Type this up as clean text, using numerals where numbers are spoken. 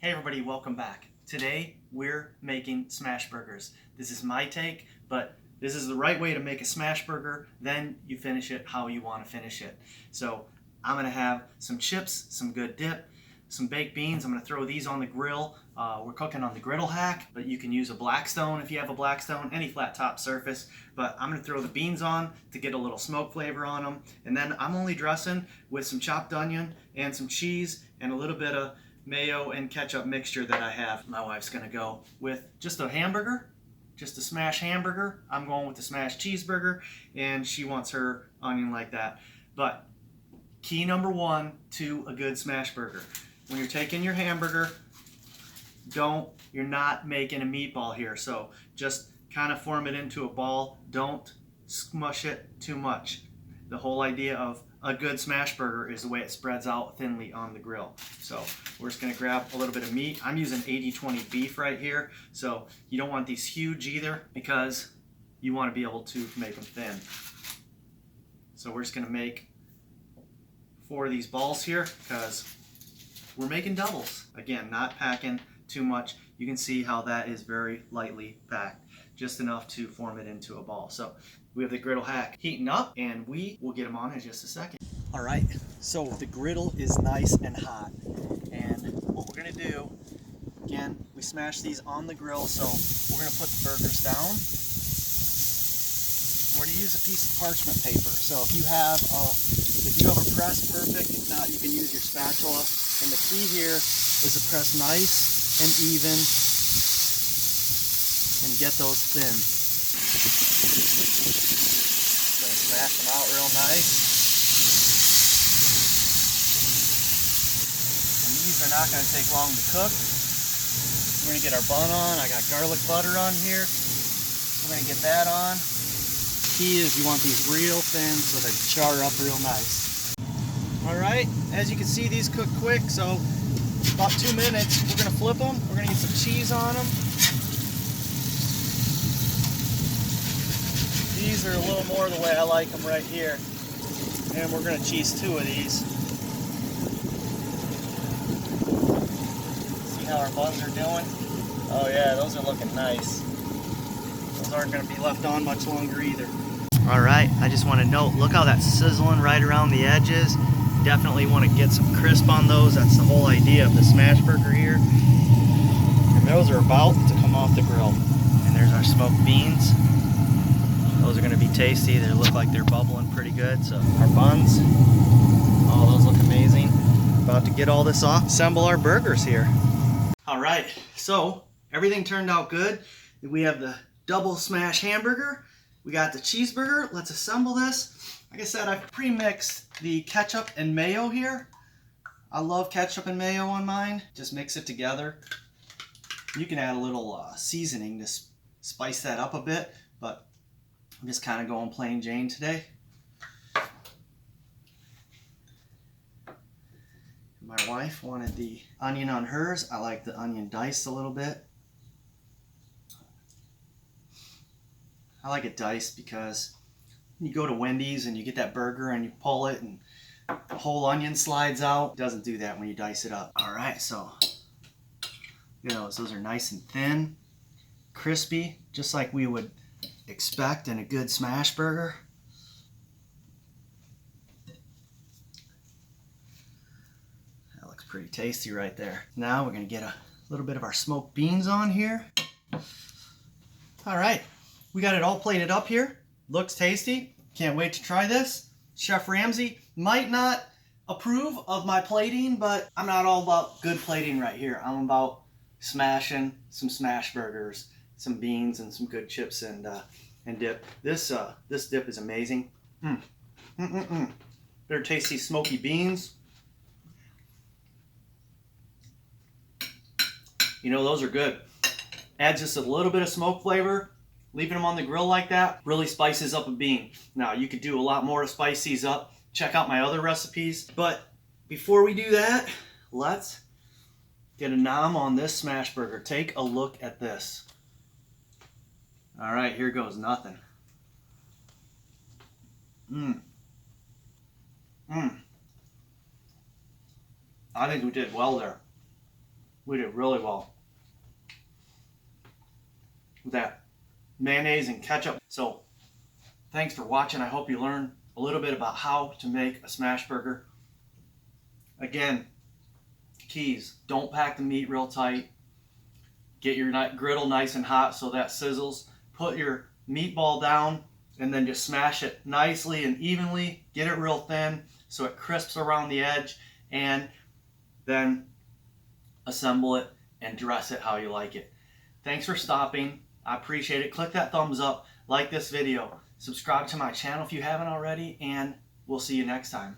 Hey everybody, welcome back. Today we're making smash burgers. This is my take, but this is the right way to make a smash burger. Then you finish it how you want to finish it. So I'm going to have some chips, some good dip, some baked beans. I'm going to throw these on the grill. We're cooking on the Griddle hack, but you can use a Blackstone if you have a Blackstone, any flat top surface. But I'm going to throw the beans on to get a little smoke flavor on them. And then I'm only dressing with some chopped onion and some cheese and a little bit of mayo and ketchup mixture that I have. My wife's gonna go with just a hamburger, just a smash hamburger. I'm going with the smash cheeseburger, and she wants her onion like that. But key number one to a good smash burger: when you're taking your hamburger, you're not making a meatball here. So just kind of form it into a ball. Don't smush it too much. The whole idea of a good smash burger is the way it spreads out thinly on the grill. So we're just gonna grab a little bit of meat. I'm using 80-20 beef right here. So you don't want these huge either, because you wanna be able to make them thin. So we're just gonna make 4 of these balls here, because we're making doubles. Again, not packing too much. You can see how that is very lightly packed, just enough to form it into a ball. So we have the griddle hack heating up, and we will get them on in just a second. All right, so the griddle is nice and hot, and what we're gonna do, again, we smash these on the grill. So we're gonna put the burgers down. We're gonna use a piece of parchment paper. So if you have a press, perfect. If not, you can use your spatula. And the key here is to press nice and even and get those thin. Gonna smash them out real nice. And these are not gonna take long to cook. We're gonna get our bun on. I got garlic butter on here. We're gonna get that on. Key is you want these real thin so they char up real nice. All right, as you can see, these cook quick, so about 2 minutes. We're gonna flip them. We're gonna get some cheese on them. These are a little more the way I like them right here. And we're gonna cheese 2 of these. See how our buns are doing? Oh yeah, those are looking nice. Those aren't gonna be left on much longer either. All right, I just want to note, look how that's sizzling right around the edges. Definitely want to get some crisp on those. That's the whole idea of the smash burger here. And those are about to come off the grill. And there's our smoked beans. Those are going to be tasty. They look like they're bubbling pretty good. So our buns, oh, those look amazing. About to get all this off, assemble our burgers here. All right, so everything turned out good. We have the double smash hamburger. We got the cheeseburger. Let's assemble this. Like I said, I've pre-mixed the ketchup and mayo here. I love ketchup and mayo on mine. Just mix it together. You can add a little seasoning to spice that up a bit, but I'm just kind of going plain Jane today. My wife wanted the onion on hers. I like the onion diced a little bit. I like it diced because you go to Wendy's and you get that burger and you pull it and the whole onion slides out. It doesn't do that when you dice it up. All right, so those are nice and thin, crispy, just like we would expect in a good smash burger. That looks pretty tasty right there. Now we're gonna get a little bit of our smoked beans on here. All right, we got it all plated up here. Looks tasty. Can't wait to try this. Chef Ramsay might not approve of my plating, but I'm not all about good plating right here. I'm about smashing some smash burgers, some beans, and some good chips and dip. This dip is amazing. They're tasty smoky beans. Those are good. Adds just a little bit of smoke flavor. Leaving them on the grill like that really spices up a bean. Now, you could do a lot more to spice these up. Check out my other recipes. But before we do that, let's get a nom on this smash burger. Take a look at this. All right, here goes nothing. I think we did well there. We did really well with that mayonnaise and ketchup. So thanks for watching. I hope you learned a little bit about how to make a smash burger. Again, keys: don't pack the meat real tight. Get your griddle nice and hot so that sizzles. Put your meatball down and then just smash it nicely and evenly. Get it real thin so it crisps around the edge, and then assemble it and dress it how you like it. Thanks for stopping. I appreciate it. Click that thumbs up, like this video, subscribe to my channel if you haven't already, and we'll see you next time.